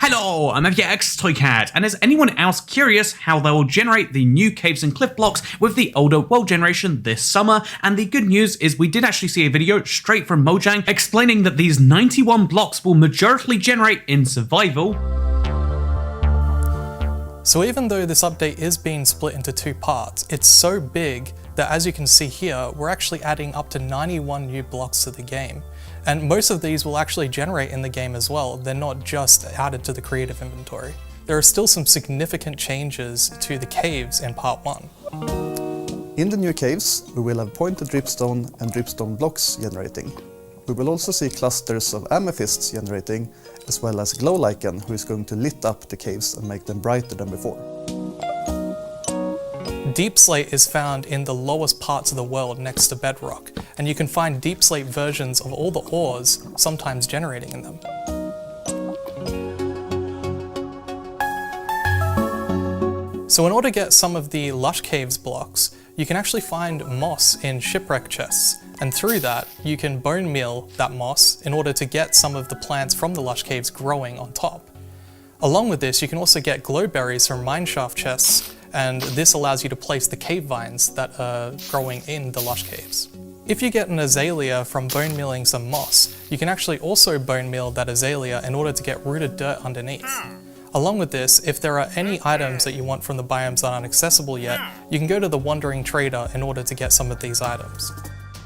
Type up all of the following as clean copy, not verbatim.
Hello, I'm FX Toycat, and is anyone else curious how they will generate the new caves and cliff blocks with the older world generation this summer? And the good news is we did actually see a video straight from Mojang explaining that these 91 blocks will majorly generate in survival. So even though this update is being split into two parts, it's so big that, as you can see here, we're actually adding up to 91 new blocks to the game. And most of these will actually generate in the game as well. They're not just added to the creative inventory. There are still some significant changes to the caves in part 1. In the new caves, we will have pointed dripstone and dripstone blocks generating. We will also see clusters of amethysts generating, as well as glow lichen, who is going to lit up the caves and make them brighter than before. Deep slate is found in the lowest parts of the world next to Bedrock, and you can find deep slate versions of all the ores sometimes generating in them. So in order to get some of the Lush Caves blocks, you can actually find moss in shipwreck chests, and through that you can bone meal that moss in order to get some of the plants from the Lush Caves growing on top. Along with this, you can also get glowberries from mineshaft chests, and this allows you to place the cave vines that are growing in the Lush Caves. If you get an azalea from bone mealing some moss, you can actually also bone meal that azalea in order to get rooted dirt underneath. Along with this, if there are any items that you want from the biomes that aren't accessible yet, you can go to the Wandering Trader in order to get some of these items.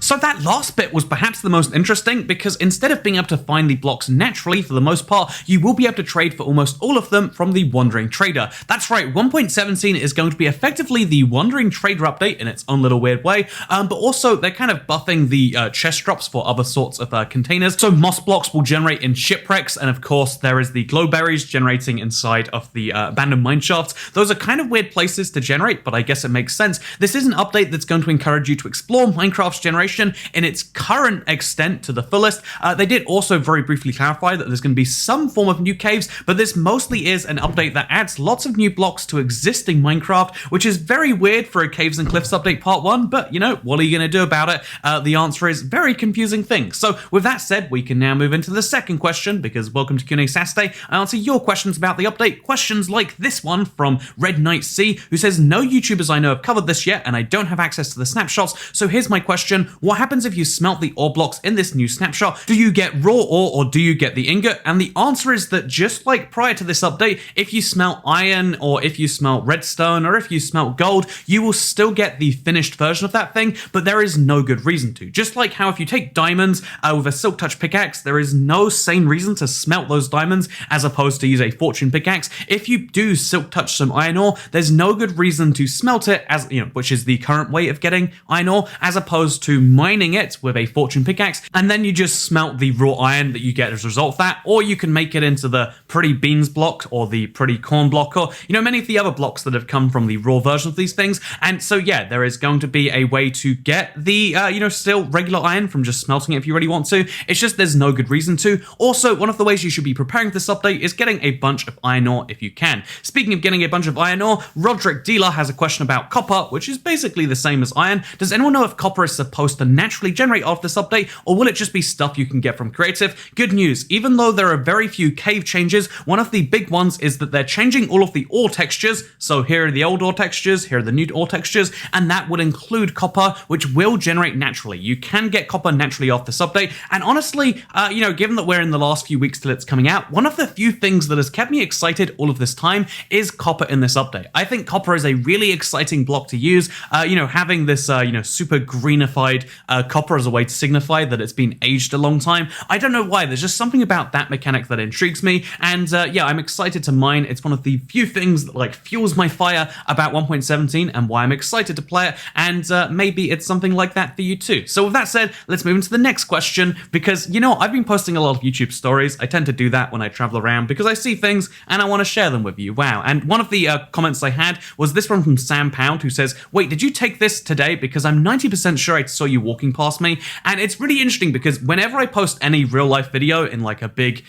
So that last bit was perhaps the most interesting, because instead of being able to find the blocks naturally for the most part, you will be able to trade for almost all of them from the Wandering Trader. That's right, 1.17 is going to be effectively the Wandering Trader update in its own little weird way, but also they're kind of buffing the chest drops for other sorts of containers. So moss blocks will generate in shipwrecks, and of course there is the glowberries generating inside of the abandoned mineshafts. Those are kind of weird places to generate, but I guess it makes sense. This is an update that's going to encourage you to explore Minecraft's generation in its current extent to the fullest. They did also very briefly clarify that there's going to be some form of new caves, but this mostly is an update that adds lots of new blocks to existing Minecraft, which is very weird for a Caves and Cliffs update part 1, but you know, what are you going to do about it? The answer is very confusing things. So with that said, we can now move into the second question, because welcome to Q&A Saturday. I answer your questions about the update, questions like this one from Red Knight C, who says, no YouTubers I know have covered this yet, and I don't have access to the snapshots, so here's my question. What happens if you smelt the ore blocks in this new snapshot? Do you get raw ore or do you get the ingot? And the answer is that just like prior to this update, if you smelt iron or if you smelt redstone or if you smelt gold, you will still get the finished version of that thing, but there is no good reason to. Just like how if you take diamonds with a silk touch pickaxe, there is no sane reason to smelt those diamonds as opposed to use a fortune pickaxe. If you do silk touch some iron ore, there's no good reason to smelt it, as you know, which is the current way of getting iron ore, as opposed to mining it with a fortune pickaxe, and then you just smelt the raw iron that you get as a result of that, or you can make it into the pretty beans block or the pretty corn block, or you know, many of the other blocks that have come from the raw version of these things. And so yeah, there is going to be a way to get the you know, still regular iron from just smelting it if you really want to. It's just there's no good reason to. Also, one of the ways you should be preparing for this update is getting a bunch of iron ore if you can. Speaking of getting a bunch of iron ore, Roderick Dealer has a question about copper, which is basically the same as iron. Does anyone know if copper is supposed to naturally generate after this update, or will it just be stuff you can get from creative? Good news, even though there are very few cave changes, one of the big ones is that they're changing all of the ore textures. So here are the old ore textures, here are the new ore textures, and that would include copper, which will generate naturally. You can get copper naturally off this update, and honestly, you know, given that we're in the last few weeks till it's coming out, one of the few things that has kept me excited all of this time is copper in this update. I think copper is a really exciting block to use. You know, having this you know, super greenified copper as a way to signify that it's been aged a long time. I don't know why, there's just something about that mechanic that intrigues me, and yeah, I'm excited to mine. It's one of the few things that like fuels my fire about 1.17 and why I'm excited to play it, and maybe it's something like that for you too. So with that said, let's move into the next question, because you know, I've been posting a lot of YouTube stories. I tend to do that when I travel around because I see things and I want to share them with you. Wow. And one of the comments I had was this one from Sam Pound, who says, wait, did you take this today? Because I'm 90% sure I saw you you walking past me. And it's really interesting because whenever I post any real life video in like a big,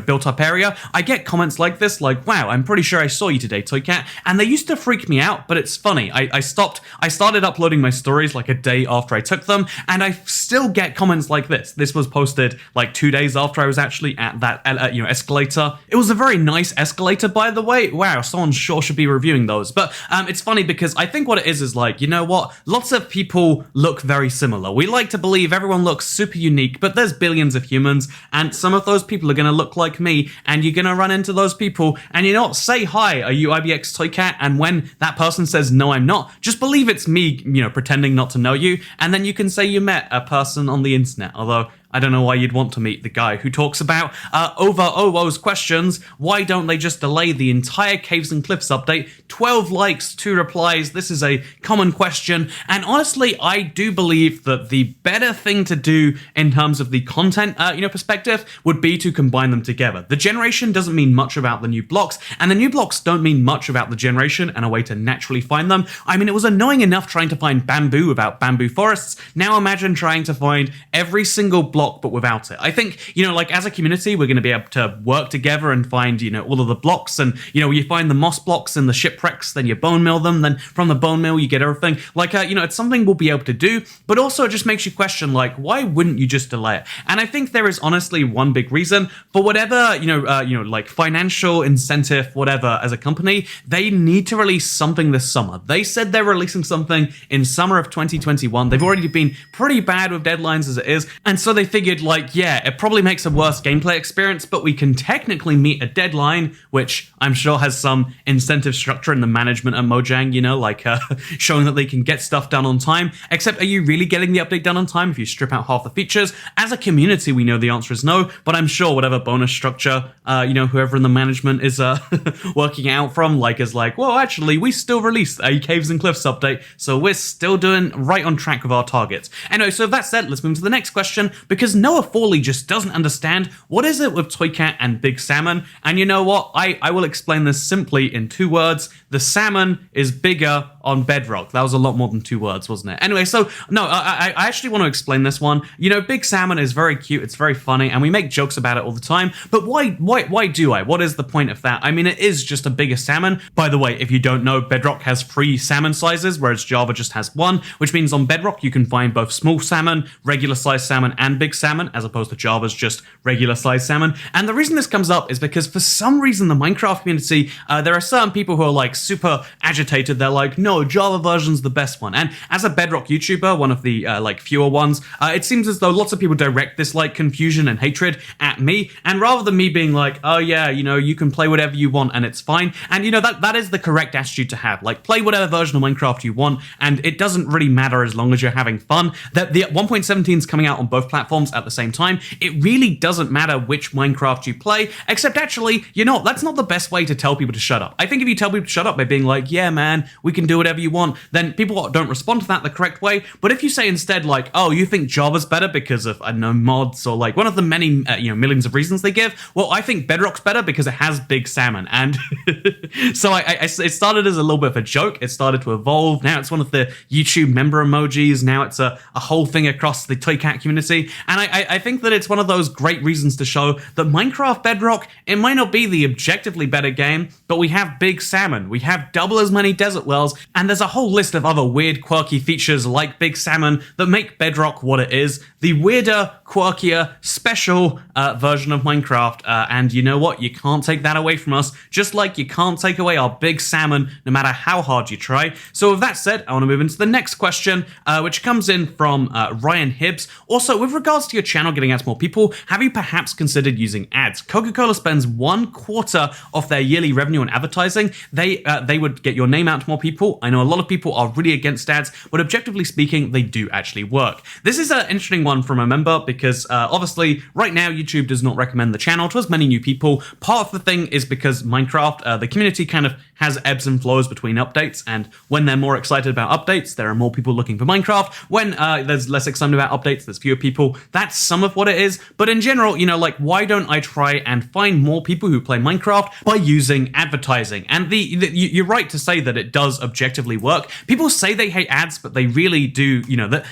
built up area, I get comments like this, like, wow, I'm pretty sure I saw you today, Toycat. And they used to freak me out, but it's funny. I started uploading my stories like a day after I took them, and I still get comments like this. This was posted like 2 days after I was actually at that, escalator. It was a very nice escalator, by the way. Wow, someone sure should be reviewing those. But it's funny because I think what it is like, you know what? Lots of people look very similar. We like to believe everyone looks super unique, but there's billions of humans, and some of those people are going to look like me, and you're going to run into those people, and you know what? Say, hi, are you IBX Toycat? And when that person says, no, I'm not, just believe it's me, pretending not to know you, and then you can say you met a person on the internet, although I don't know why you'd want to meet the guy who talks about over OWO's questions. Why don't they just delay the entire Caves and Cliffs update? 12 likes, 2 replies. This is a common question. And honestly, I do believe that the better thing to do in terms of the content, perspective would be to combine them together. The generation doesn't mean much about the new blocks, and the new blocks don't mean much about the generation and a way to naturally find them. I mean, it was annoying enough trying to find bamboo without bamboo forests. Now imagine trying to find every single block but without it. I think, as a community, we're going to be able to work together and find, all of the blocks, and, you find the moss blocks in the shipwrecks, then you bone mill them, then from the bone mill you get everything. It's something we'll be able to do, but also it just makes you question, why wouldn't you just delay it? And I think there is honestly one big reason. For whatever, financial incentive, whatever, as a company, they need to release something this summer. They said they're releasing something in summer of 2021. They've already been pretty bad with deadlines as it is, and so they figured, it probably makes a worse gameplay experience, but we can technically meet a deadline, which I'm sure has some incentive structure in the management at Mojang, showing that they can get stuff done on time. Except, are you really getting the update done on time if you strip out half the features? As a community, we know the answer is no, but I'm sure whatever bonus structure, whoever in the management is working out from, is well, actually, we still released a Caves and Cliffs update, so we're still doing right on track with our targets. Anyway, so with that said, let's move to the next question, because Noah Fawley just doesn't understand what is it with Toycat and Big Salmon. And you know what? I will explain this simply in 2 words. The salmon is bigger on Bedrock. That was a lot more than 2 words, wasn't it? Anyway, so no, I actually want to explain this one. Big Salmon is very cute. It's very funny, and we make jokes about it all the time. But why do I? What is the point of that? I mean, it is just a bigger salmon. By the way, if you don't know, Bedrock has 3 salmon sizes, whereas Java just has 1, which means on Bedrock you can find both small salmon, regular sized salmon, and big salmon, as opposed to Java's just regular sized salmon. And the reason this comes up is because for some reason the Minecraft community, there are certain people who are super agitated. They're like, no, Java version's the best one. And as a Bedrock YouTuber, one of the fewer ones, it seems as though lots of people direct this confusion and hatred at me. And rather than me being like, oh yeah, you can play whatever you want and it's fine. And that is the correct attitude to have. Play whatever version of Minecraft you want, and it doesn't really matter as long as you're having fun. That the 1.17 is coming out on both platforms at the same time. It really doesn't matter which Minecraft you play, except actually, that's not the best way to tell people to shut up. I think if you tell people to shut up by being like, yeah, man, we can do whatever you want, then people don't respond to that the correct way. But if you say instead, oh, you think Java's better because of, I don't know, mods, or one of the many, millions of reasons they give, well, I think Bedrock's better because it has Big Salmon. And so it started as a little bit of a joke. It started to evolve. Now it's one of the YouTube member emojis. Now it's a whole thing across the Toycat community. And I think that it's one of those great reasons to show that Minecraft Bedrock, it might not be the objectively better game, but we have Big Salmon, we have double as many desert wells, and there's a whole list of other weird, quirky features like Big Salmon that make Bedrock what it is, the weirder, quirkier, special version of Minecraft. And you know what? You can't take that away from us, just like you can't take away our Big Salmon, no matter how hard you try. So with that said, I want to move into the next question, which comes in from Ryan Hibbs. Also, with regards to your channel getting out to more people, have you perhaps considered using ads? Coca-Cola spends 1/4 of their yearly revenue on advertising. They would get your name out to more people. I know a lot of people are really against ads, but objectively speaking, they do actually work. This is an interesting one from a member because obviously right now YouTube does not recommend the channel to as many new people. Part of the thing is because Minecraft, the community kind of has ebbs and flows between updates, and when they're more excited about updates, there are more people looking for Minecraft. When there's less excitement about updates, there's fewer people. That's some of what it is. But in general, like, why don't I try and find more people who play Minecraft by using advertising? And you're right to say that it does objectively work. People say they hate ads, but they really do.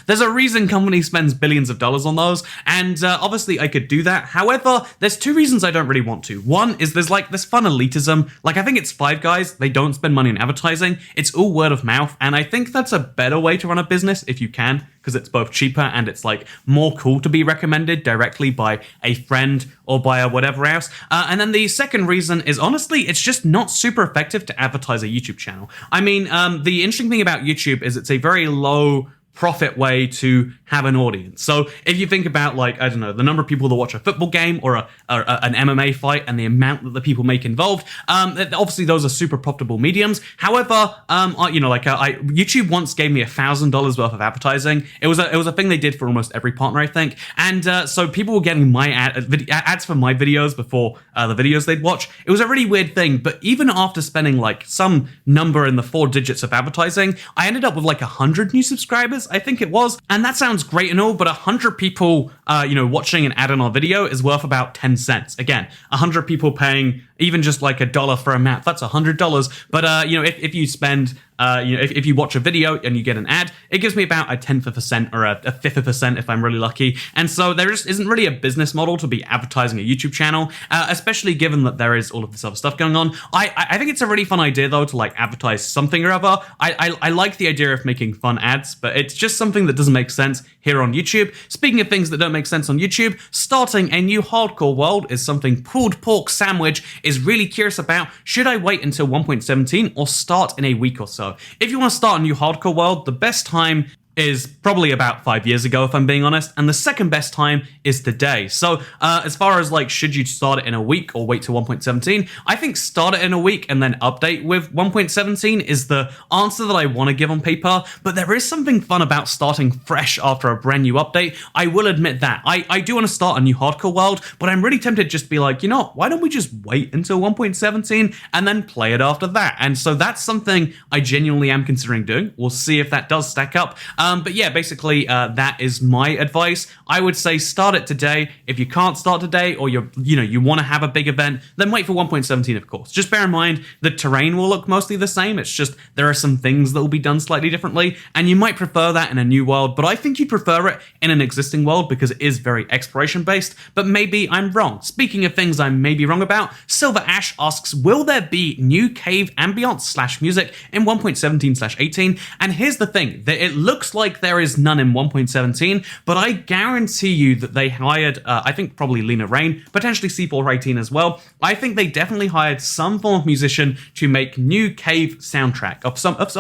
There's a reason companies spends billions of dollars on those, and obviously I could do that. However, there's two reasons I don't really want to. One is there's like this fun elitism. Like, I think it's Five Guys. They don't spend money on advertising. It's all word of mouth, and I think that's a better way to run a business if you can, because it's both cheaper and it's like more cool to be recommended directly by a friend or by a whatever else. And then the second reason is, honestly, it's just not super effective to advertise a YouTube channel. I mean, the interesting thing about YouTube is it's a very low profit way to have an audience. So if you think about, like, I don't know, the number of people that watch a football game or an MMA fight and the amount that the people make involved, obviously those are super profitable mediums. However, YouTube once gave me $1,000 worth of advertising. It was a thing they did for almost every partner, I think. And so people were getting my ads for my videos before the videos they'd watch. It was a really weird thing. But even after spending like some number in the 4 digits of advertising, I ended up with like 100 new subscribers, I think it was. And that sounds great and all, but 100 people, watching an ad on our video is worth about 10 cents. Again, 100 people paying even just like $1 for a map, that's $100. But, if you spend, if you watch a video and you get an ad, it gives me about a 10th of a cent or a fifth of a cent if I'm really lucky. And so there just isn't really a business model to be advertising a YouTube channel, especially given that there is all of this other stuff going on. I think it's a really fun idea, though, to like advertise something or other. I like the idea of making fun ads, but it's just something that doesn't make sense here on YouTube. Speaking of things that don't make sense on YouTube, starting a new hardcore world is something Pulled Pork Sandwich is really curious about. Should I wait until 1.17 or start in a week or so? If you want to start a new hardcore world, the best time is probably about 5 years ago, if I'm being honest, and the second best time is today. So as far as like, should you start it in a week or wait till 1.17, I think start it in a week and then update with 1.17 is the answer that I want to give on paper. But there is something fun about starting fresh after a brand new update. I will admit that. I do want to start a new hardcore world, but I'm really tempted just to be like, why don't we just wait until 1.17 and then play it after that? And so that's something I genuinely am considering doing. We'll see if that does stack up. But yeah, basically, that is my advice. I would say start it today. If you can't start today, or you want to have a big event, then wait for 1.17, of course. Just bear in mind the terrain will look mostly the same. It's just there are some things that will be done slightly differently, and you might prefer that in a new world, but I think you'd prefer it in an existing world because it is very exploration based. But maybe I'm wrong. Speaking of things I may be wrong about, Silver Ash asks, will there be new cave ambience / music in 1.17/18? And here's the thing, that it looks like there is none in 1.17, but I guarantee you that they hired, I think probably Lena Rain, potentially C418 as well. I think they definitely hired some form of musician to make new cave soundtrack of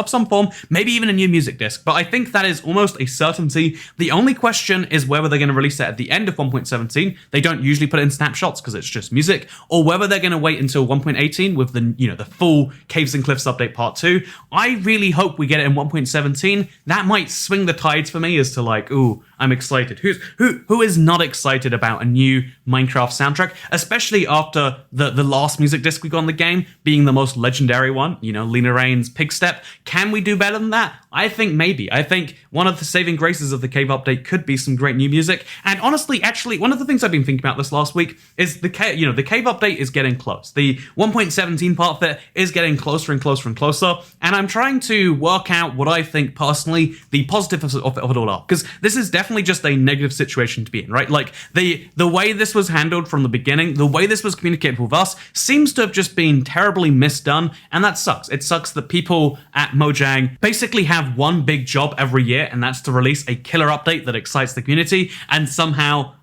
some form, maybe even a new music disc, but I think that is almost a certainty. The only question is whether they're going to release it at the end of 1.17. They don't usually put it in snapshots because it's just music, or whether they're going to wait until 1.18 with the full Caves and Cliffs update part 2. I really hope we get it in 1.17. That might swing the tides for me as to like, ooh, I'm excited. Who is not excited about a new Minecraft soundtrack, especially after the last music disc we got in the game being the most legendary one, Lena Rain's Pig Step. Can we do better than that? I think maybe. I think one of the saving graces of the Cave update could be some great new music. And honestly, actually, one of the things I've been thinking about this last week is the Cave update is getting close. The 1.17 part of it is getting closer and closer and closer. And I'm trying to work out what I think personally the positive of it all are. Because this is definitely just a negative situation to be in, right? Like the way this was handled from the beginning, the way this was communicated with us seems to have just been terribly misdone. And that sucks. It sucks that people at Mojang basically have one big job every year, and that's to release a killer update that excites the community, and somehow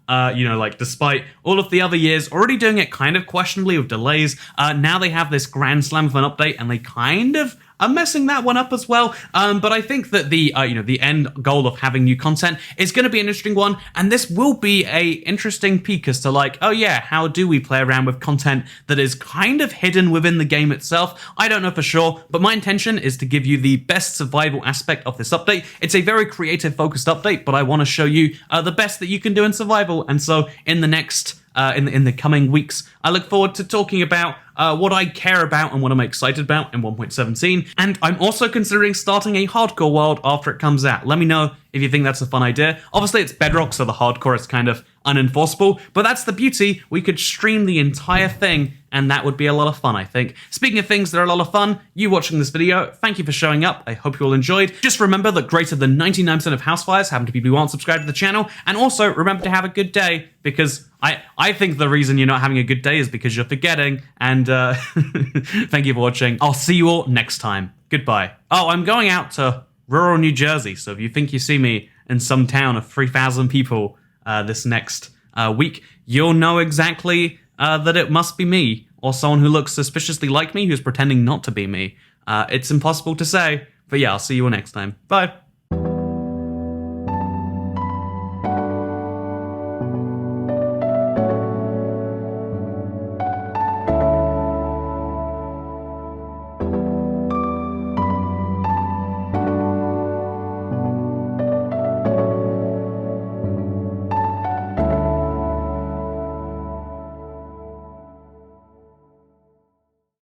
despite all of the other years already doing it kind of questionably with delays, now they have this grand slam of an update and they kind of are messing that one up as well. But I think that the end goal of having new content is going to be an interesting one, and this will be a interesting peek as to like, oh yeah, how do we play around with content that is kind of hidden within the game itself? I don't know for sure, but my intention is to give you the best survival aspect of this update. It's a very creative focused update, but I want to show you the best that you can do in survival, and so in the next in the coming weeks. I look forward to talking about what I care about and what I'm excited about in 1.17, and I'm also considering starting a hardcore world after it comes out. Let me know if you think that's a fun idea. Obviously, it's Bedrock, so the hardcore is kind of unenforceable, but that's the beauty. We could stream the entire thing, and that would be a lot of fun, I think. Speaking of things that are a lot of fun, you watching this video, thank you for showing up. I hope you all enjoyed. Just remember that greater than 99% of house fires happen to people who aren't subscribed to the channel, and also remember to have a good day, because I think the reason you're not having a good day is because you're forgetting, and thank you for watching. I'll see you all next time. Goodbye. Oh, I'm going out to rural New Jersey, so if you think you see me in some town of 3,000 people this next week, you'll know exactly that it must be me, or someone who looks suspiciously like me who's pretending not to be me. It's impossible to say, but yeah, I'll see you all next time. Bye.